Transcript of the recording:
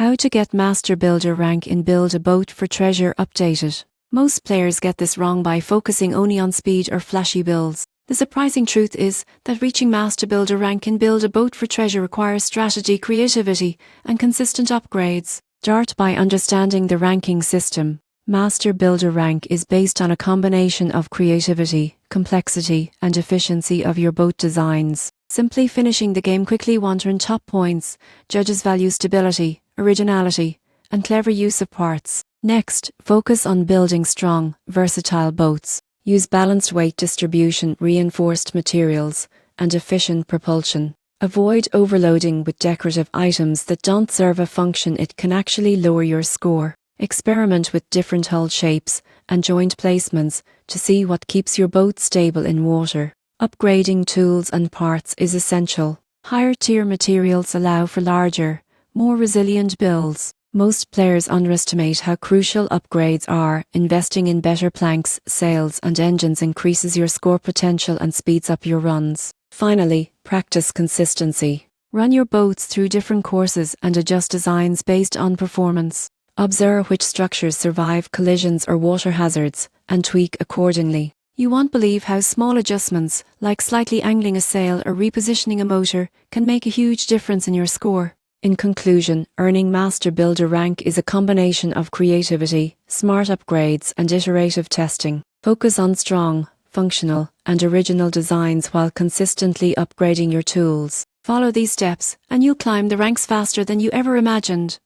How to get Master Builder rank in Build a Boat for Treasure updated. Most players get this wrong by focusing only on speed or flashy builds. The surprising truth is that reaching Master Builder rank in Build a Boat for Treasure requires strategy, creativity, and consistent upgrades. Start by understanding the ranking system. Master Builder rank is based on a combination of creativity, complexity, and efficiency of your boat designs. Simply finishing the game quickly won't earn top points. Judges value stability, originality, and clever use of parts. Next, focus on building strong, versatile boats. Use balanced weight distribution, reinforced materials, and efficient propulsion. Avoid overloading with decorative items that don't serve a function. It can actually lower your score. Experiment with different hull shapes and joint placements to see what keeps your boat stable in water. Upgrading tools and parts is essential. Higher tier materials allow for larger, more resilient builds. Most players underestimate how crucial upgrades are. Investing in better planks, sails, and engines increases your score potential and speeds up your runs. Finally, practice consistency. Run your boats through different courses and adjust designs based on performance. Observe which structures survive collisions or water hazards, and tweak accordingly. You won't believe how small adjustments, like slightly angling a sail or repositioning a motor, can make a huge difference in your score. In conclusion, earning Master Builder rank is a combination of creativity, smart upgrades, and iterative testing. Focus on strong, functional, and original designs while consistently upgrading your tools. Follow these steps, and you'll climb the ranks faster than you ever imagined.